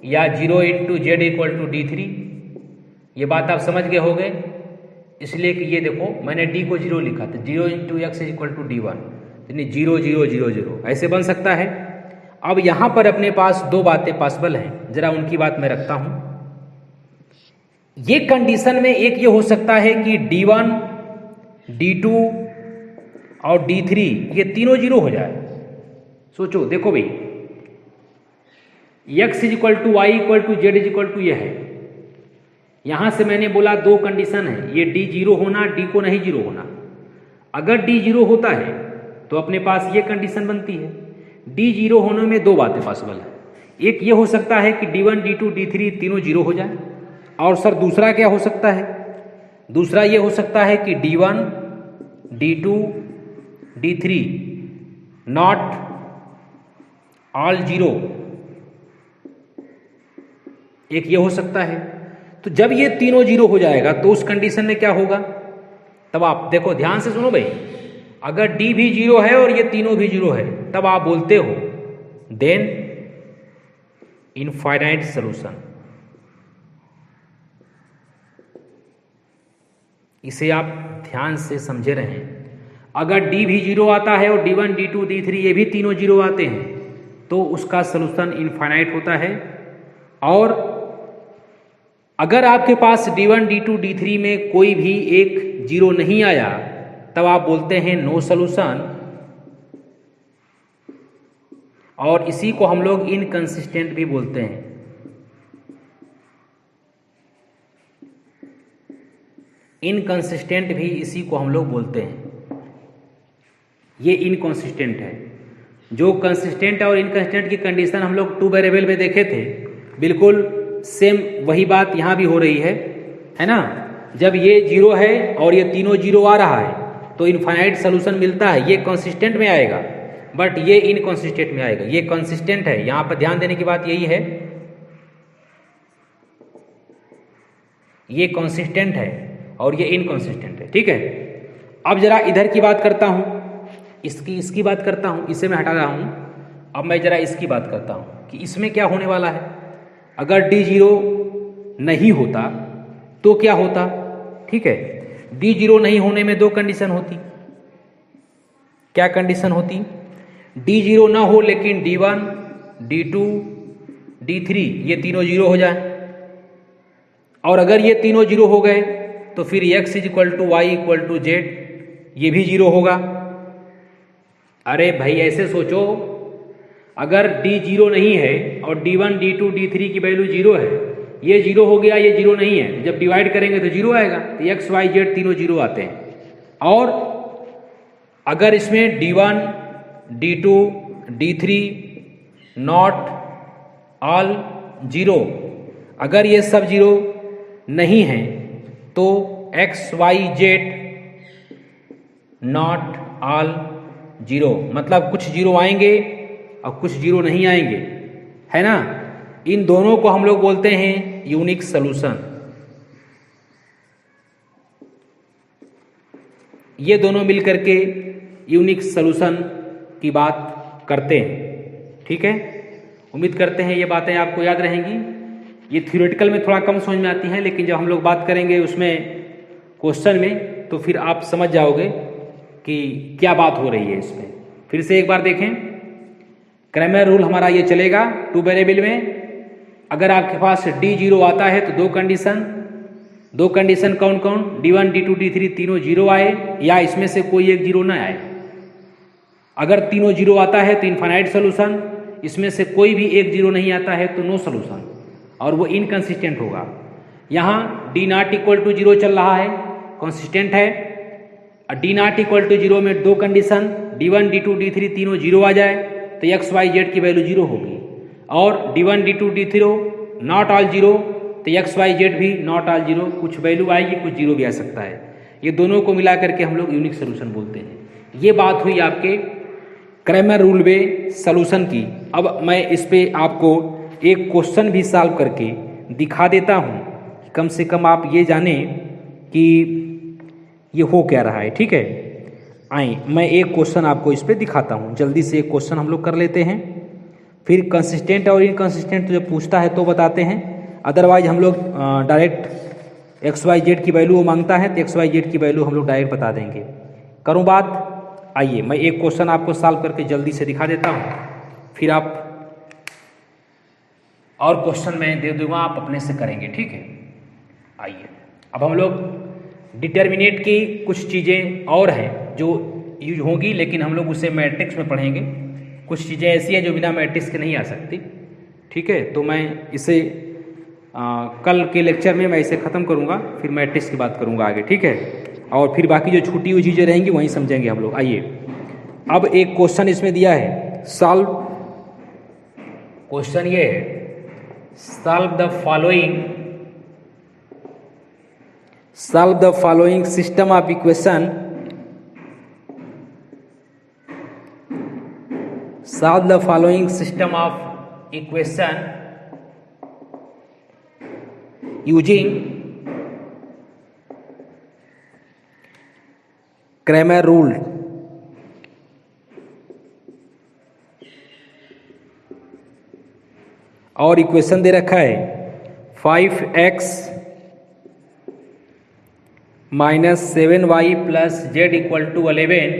या 0 into Z equal to d3। ये बात आप समझ गए होंगे। इसलिए कि ये देखो मैंने d को 0 लिखा था, 0 into X is equal to d1, यानी 0 0 0 0 ऐसे बन सकता है। अब यहां पर अपने पास दो बातें पॉसिबल हैं, जरा उनकी बात मैं रखता हूं। ये कंडीशन में एक ये हो सकता है कि d1 d2 और d3 ये तीनों 0 हो जाए। सोचो, देखो भाई, x is equal to Y equal to Z is equal to ये है। यहां से मैंने बोला दो कंडीशन है, ये d 0 होना, d को नहीं 0 होना। अगर d 0 होता है तो अपने पास ये कंडीशन बनती है। d 0 होने में दो बातें पॉसिबल है। एक ये हो सकता है कि d1 d2 d3 तीनों 0 हो जाए। और सर दूसरा क्या हो सकता है? दूसरा ये हो सकता है कि d1 d2 d3 not all 0, एक ये हो सकता है। तो जब ये तीनों 0 हो जाएगा तो उस कंडीशन में क्या होगा? तब आप देखो, ध्यान से सुनो भाई, अगर d भी 0 है और ये तीनों भी 0 है तब आप बोलते हो देन इनफाइनाइट सॉल्यूशन। इसे आप ध्यान से समझे रहें। अगर d भी 0 आता है और d1 d2 d3 ये भी तीनों 0 आते हैं तो उसका सॉल्यूशन इनफाइनाइट होता है। और अगर आपके पास d1 d2 d3 में कोई भी एक 0 नहीं आया तब आप बोलते हैं नो सॉल्यूशन। और इसी को हम लोग इनकंसिस्टेंट भी बोलते हैं। इनकंसिस्टेंट भी इसी को हम लोग बोलते हैं। ये इनकंसिस्टेंट है। जो कंसिस्टेंट और इनकंसिस्टेंट की कंडीशन हम लोग टू वेरिएबल में देखे थे, बिल्कुल सेम वही बात यहाँ भी हो रही है ना। जब ये 0 है और ये तीनों 0 आ रहा है तो इनफाइनाइट सॉल्यूशन मिलता है। ये कंसिस्टेंट में आएगा बट ये इनकंसिस्टेंट में आएगा। ये कंसिस्टेंट है। यहाँ पर ध्यान देने की बात यही है, ये कंसिस्टेंट है और ये इनकंसिस्टेंट है, ठीक है। अब जरा इधर की बात करता हूँ, इसकी बात करता हूँ, इसे मैं हटा रहा हूँ। अब मैं जरा इसकी बात करता हूँ कि इसमें क्या होने वाला है। अगर d 0 नहीं होता तो क्या होता? ठीक है, d 0 नहीं होने में दो कंडीशन होती। क्या कंडीशन होती? d 0 ना हो लेकिन d1 d2 d3 ये तीनों 0 हो जाए। और अगर ये तीनों 0 हो गए तो फिर x is equal to Y equal to Z ये भी 0 होगा। अरे भाई ऐसे सोचो, अगर d 0 नहीं है और d1 d2 d3 की वैल्यू 0 है, ये 0 हो गया, ये 0 नहीं है, जब डिवाइड करेंगे तो 0 आएगा। तो x y z तीनों 0 आते हैं। और अगर इसमें d1 d2 d3 not all 0, अगर ये सब 0 नहीं है तो x y z not all 0, मतलब कुछ 0 आएंगे और कुछ 0 नहीं आएंगे, है ना। इन दोनों को हम लोग बोलते हैं यूनिक सॉल्यूशन। ये दोनों मिलकर के यूनिक सॉल्यूशन की बात करते हैं, ठीक है। उम्मीद करते हैं ये बातें आपको याद रहेंगी। ये थ्योरेटिकल में थोड़ा कम समझ में आती हैं, लेकिन जब हम लोग बात करेंगे उसमें क्वेश्चन में तो फिर आप समझ जाओगे कि क्या बात हो रही है इसमें। फिर से एक बार देखें, क्रैमर रूल हमारा ये चलेगा टू वेरिएबल में अगर आपके पास डी जीरो आता है तो दो कंडीशन कौन कौन, D1 D2 D3 तीनों जीरो आए या इसमें से कोई एक जीरो ना आए। अगर तीनों जीरो आता है तो इनफाइनाइट सोल्यूशन, इसमें से कोई भी एक जीरो नहीं आता है तो नो सोल्यूशन, और वो इनकंसिस्टेंट होगा। यहाँ D not equal to zero चल रहा है, कंसिस्टेंट है। D not equal to zero में दो कंडीशन D1 D2 D3 तीनों जीरो आ जाए तो एक्स वाई जेड की वैल्यू जीरो होगी, और D1 D2 D3 not all zero तो एक्स वाई जेड भी नॉट ऑल जीरो, कुछ वैल्यू आएगी कुछ जीरो भी आ सकता है। ये दोनों को मिला करके हम लोग यूनिक सोल्यूशन बोलते हैं। ये बात हुई आपके क्रैमर रूल वे सोल्यूशन की। अब मैं इस पे आपको एक क्वेश्चन भी सॉल्व करके दिखा देता हूँ, कम से कम आप ये जाने कि ये हो क्या रहा है। ठीक है, आए मैं एक क्वेश्चन आपको इस पे दिखाता हूँ। जल्दी से एक क्वेश्चन हम लोग कर लेते हैं, फिर कंसिस्टेंट और इनकंसिस्टेंट तो जब पूछता है तो बताते हैं, अदरवाइज हम लोग डायरेक्ट एक्स वाई जेड की वैल्यू वो मांगता है तो एक्स वाई जेड की वैल्यू हम लोग डायरेक्ट बता देंगे। करूँ बात? आइए मैं एक क्वेश्चन आपको सॉल्व करके जल्दी से दिखा देता हूँ, फिर आप और क्वेश्चन मैं दे दूंगा, आप अपने से करेंगे। ठीक है, आइए अब हम लोग डिटर्मिनेट की कुछ चीज़ें और हैं जो यूज होंगी, लेकिन हम लोग उसे मैट्रिक्स में पढ़ेंगे। कुछ चीज़ें ऐसी हैं जो बिना मैट्रिक्स के नहीं आ सकती। ठीक है, तो मैं इसे कल के लेक्चर में मैं इसे ख़त्म करूँगा, फिर मैट्रिक्स की बात करूँगा आगे। ठीक है, और फिर बाकी जो छूटी हुई चीज़ें रहेंगी वहीं समझेंगे हम लोग। आइए अब एक क्वेश्चन इसमें दिया है, सॉल्व। क्वेश्चन ये है, solve the following system of equation, solve the following system of equation using Cramer rule. और इक्वेशन दे रखा है 5x minus 7y plus Z equal to 11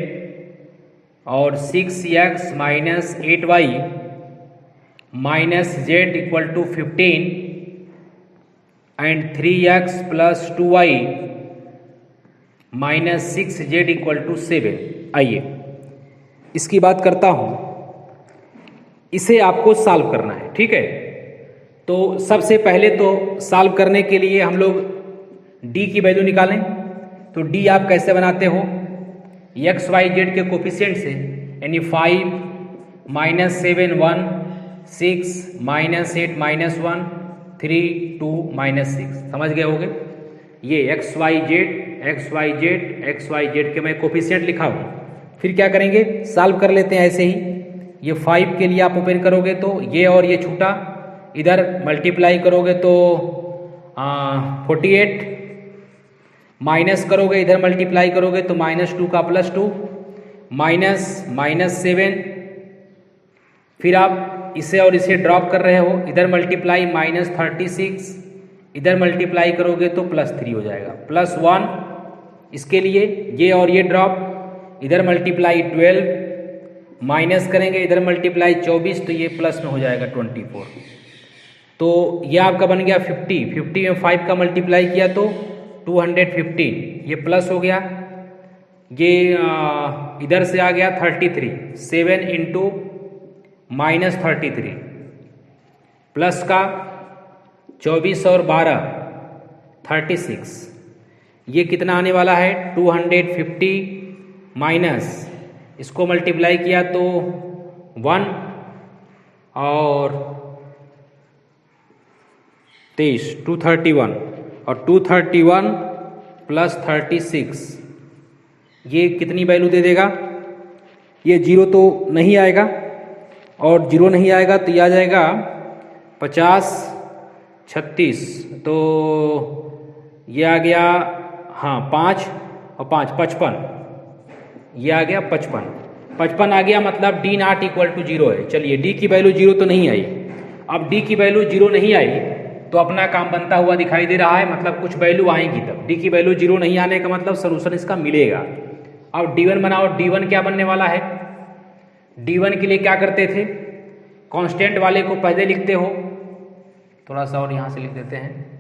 और 6x minus 8y minus Z equal to 15 and 3x plus 2y minus 6z equal to 7। आइए इसकी बात करता हूँ, इसे आपको सॉल्व करना है। ठीक है, तो सबसे पहले तो सॉल्व करने के लिए हम लोग d की वैल्यू निकालें। तो d आप कैसे बनाते हो, एक्स वाई जेड के कोफिशिएंट से, यानी 5 माइनस 7 1 6 माइनस 8 माइनस 1 3 2 माइनस 6। समझ गए होगे, ये एक्स वाई जेड के मैं कोफिशिएंट लिखा हूँ। फिर क्या करेंगे, सॉल्व कर लेते हैं ऐसे ही। ये 5 के लिए आप ओपन करोगे तो ये और ये छूटा, इधर मल्टीप्लाई करोगे तो 48, माइनस करोगे इधर मल्टीप्लाई करोगे तो -2 का +2 माइनस 7, फिर आप इसे और इसे ड्रॉप कर रहे हो, इधर मल्टीप्लाई -36, इधर मल्टीप्लाई करोगे तो +3 हो जाएगा, +1 इसके लिए, ये और ये ड्रॉप, इधर मल्टीप्लाई 12, माइनस करेंगे इधर मल्टीप्लाई 24 तो ये प्लस में हो जाएगा 24। तो ये आपका बन गया 50 में 5 का मल्टीप्लाई किया तो 215, ये प्लस हो गया। ये इधर से आ गया 33, 7 इंटू -33 प्लस का 24 और 12 36, ये कितना आने वाला है 250 माइनस, इसको मल्टीप्लाई किया तो 1 और 23 231 और 231 प्लस 36, ये कितनी वैल्यू दे देगा, ये 0 तो नहीं आएगा और 0 नहीं आएगा तो ये आ जाएगा 50 36, तो ये आ गया, हाँ 5 और 5 55, ये आ गया 55 आ गया, मतलब d नॉट इक्वल टू 0 है। चलिए d की वैल्यू 0 तो नहीं आई, अब d की वैल्यू 0 नहीं आई तो अपना काम बनता हुआ दिखाई दे रहा है, मतलब कुछ वैल्यू आएगी तब। d की वैल्यू 0 नहीं आने का मतलब सोल्यूशन इसका मिलेगा। अब d1 बनाओ, d1 क्या बनने वाला है, d1 के लिए क्या करते थे, कांस्टेंट वाले को पहले लिखते हो थोड़ा सा और यहाँ से लिख देते हैं।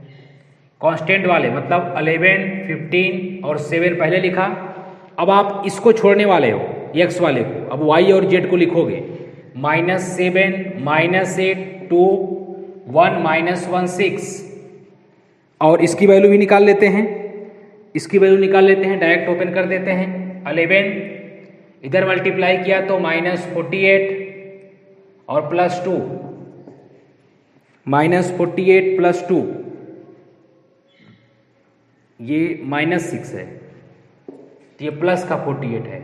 कांस्टेंट वाले मतलब 11, 15 और 7 पहले लिखा। अब आप इसको छोड़ने वाले हो x वाले को, अब y और z को लिखोगे -7, -8, 2, 1, -1, 6 और इसकी वैल्यू भी निकाल लेते हैं। इसकी वैल्यू निकाल लेते हैं, डायरेक्ट ओपन कर देते हैं। 11 इधर मल्टीप्लाई किया तो -48 और +2, -48 +2 ये -6 है, तो ये प्लस का 48 है।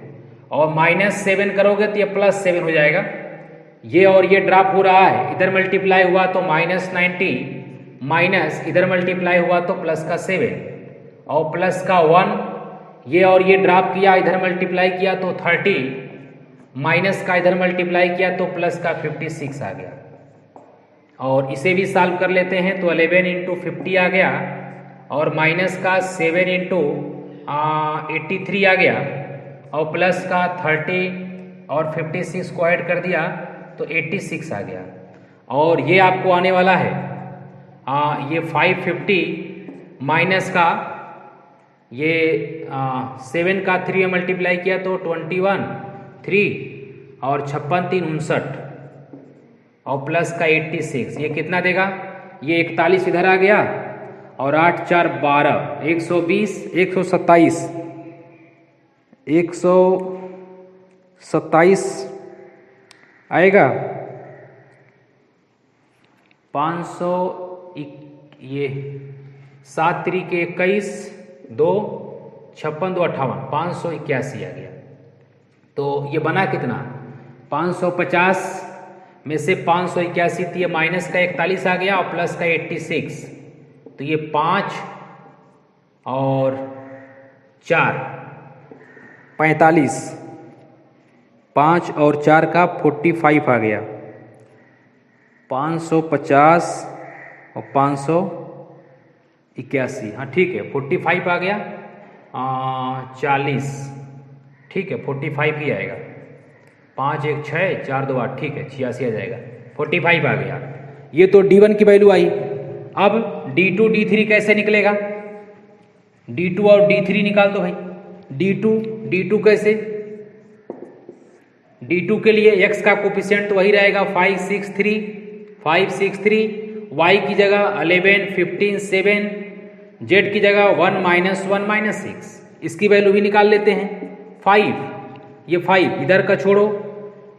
और -7 करोगे तो ये +7 हो जाएगा। ये और ये ड्रॉप हो रहा है, इधर मल्टीप्लाई हुआ तो -90 माइनस इधर मल्टीप्लाई हुआ तो प्लस का 7 और प्लस का 1, ये और ये ड्रॉप किया, इधर मल्टीप्लाई किया तो 30 माइनस का इधर मल्टीप्लाई किया तो प्लस का 56 आ गया। और इसे भी सॉल्व कर लेते हैं तो 11 × 50 आ गया और माइनस का 7 × 83 आ गया और प्लस का 30 और 56 को ऐड कर दिया तो 86 आ गया। और ये आपको आने वाला है ये 550 माइनस का ये 7 का 3 में मल्टीप्लाई किया तो 21, 3 और 56, 3, 59 और प्लस का 86, ये कितना देगा? ये 41 इधर आ गया और 8, 4, 12, 120, 127, 127 आएगा। 500 ये 7 3 के 21, 2, 56, 2, 58, 581 आ गया। तो ये बना कितना? 550 में से 581 तो ये माइनस का 41 आ गया और प्लस का 86, तो ये 5 और 4 45, 5 और 4 का 45 आ गया। 550 और 581, हाँ ठीक है 45 आ गया। 40, ठीक है 45 ही आएगा। 5 1 6 4 2 8, ठीक है 86 आ जाएगा। 45 आ गया। ये तो D1 की वैल्यू आई। अब D2 D3 कैसे निकलेगा? D2 और D3 निकाल दो भाई। D2 कैसे? D2 के लिए x का कोफिशिएंट तो वही रहेगा 5 6 3, 5 6 3, y की जगह 11 15 7, z की जगह 1 -1 -6। इसकी वैल्यू भी निकाल लेते हैं। 5, ये 5 इधर का छोड़ो,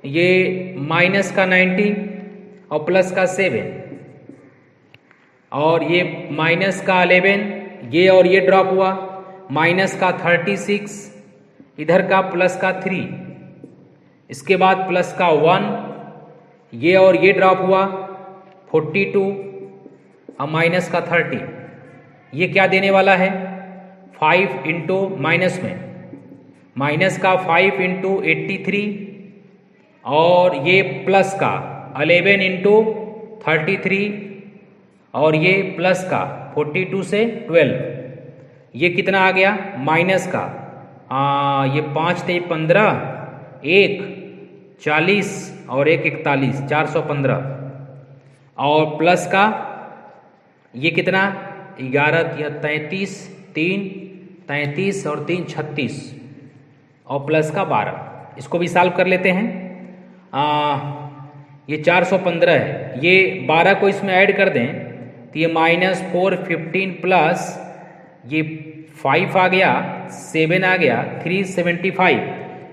ये माइनस का 90 और प्लस का 7 और ये माइनस का 11, ये और ये ड्रॉप हुआ, माइनस का 36, इधर का प्लस का 3, इसके बाद प्लस का 1, ये और ये ड्रॉप हुआ 42 और माइनस का 30। ये क्या देने वाला है? 5 इंटू माइनस में माइनस का 5 इंटू 83 और ये प्लस का 11 इंटू 33 और ये प्लस का 42 से 12। ये कितना आ गया? माइनस का ये 5 3 15, 1 40 और 1 41, 415 और प्लस का ये कितना? 11 या 33, 3 33 और 3 36 और प्लस का 12। इसको भी सॉल्व कर लेते हैं। ये 415 है, ये 12 को इसमें ऐड कर दें तो ये -4 15 प्लस ये 5 आ गया, 7 आ गया, 375,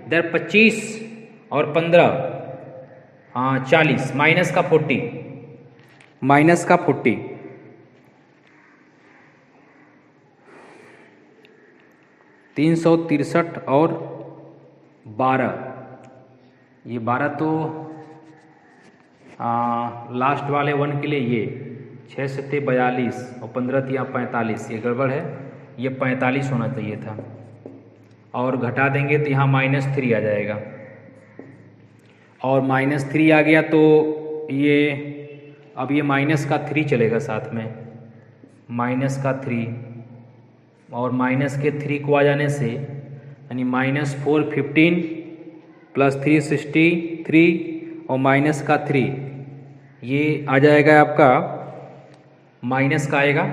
इधर 25 और 15 40, माइनस का 40, माइनस का 40, $363 और 12। ये 12 तो लास्ट वाले 1 के लिए ये 6 7 42 और 15 या 45, ये गड़बड़ है, ये 45 होना चाहिए था। और घटा देंगे तो यहाँ -3 आ जाएगा और -3 आ गया तो ये अब ये माइनस का 3 चलेगा साथ में, माइनस का 3 और माइनस के 3 को आ जाने से यानी -4 15 प्लस 363 और माइनस का 3, ये आ जाएगा आपका माइनस का आएगा,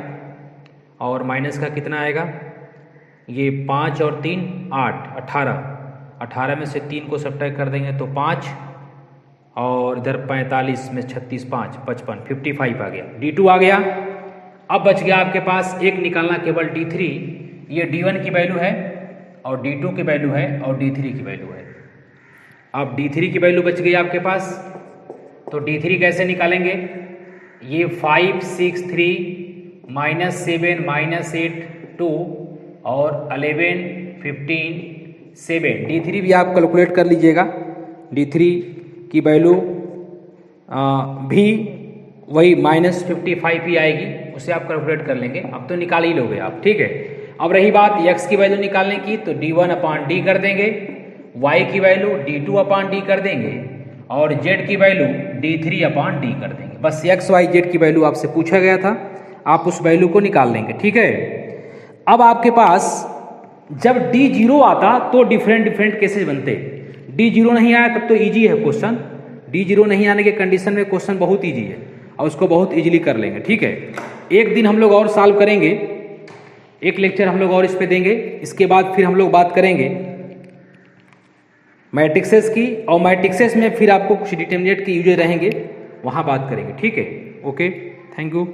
और माइनस का कितना आएगा, ये 5 और 3 8 18, 18 में से 3 को सब्ट्रैक्ट कर देंगे तो 5, और इधर 45 में 36 5 55 55 आ गया, D2 आ गया। अब बच गया आपके पास एक निकालना केवल D3, ये D1 की वैल्यू है और D2 की वैल्यू है और D3 की वैल्यू है। अब D3 की वैल्यू बच गई आपके पास, तो D3 कैसे निकालेंगे, ये 5 6 3 -7 -8 2 और 11 15 7, D3 भी आप कैलकुलेट कर लीजिएगा। D3 की वैल्यू भी वही -55 ही आएगी, उसे आप कैलकुलेट कर लेंगे। अब तो निकाल ही लोगे आप, ठीक है। अब रही बात x की वैल्यू निकालने की, तो D1/D कर देंगे, y की वैल्यू D2/D कर देंगे, और z की वैल्यू D3/D कर देंगे। बस x y z की वैल्यू आपसे पूछा गया था, आप उस वैल्यू को निकाल लेंगे, ठीक है। अब आपके पास जब D0 आता तो डिफरेंट केसेस बनते। D0 नहीं आया तब तो इजी है क्वेश्चन, D0 नहीं आने के कंडीशन में क्वेश्चन बहुत इजी है और उसको बहुत इजीली कर लेंगे, ठीक है। एक दिन हम लोग और सॉल्व करेंगे, एक लेक्चर हम लोग और इस पे देंगे, इसके बाद फिर हम लोग बात करेंगे मैट्रिक्सेस की, और मैट्रिक्सेस में फिर आपको कुछ डिटरमिनेंट के यूजेस रहेंगे, वहाँ बात करेंगे, ठीक है। Okay, thank you.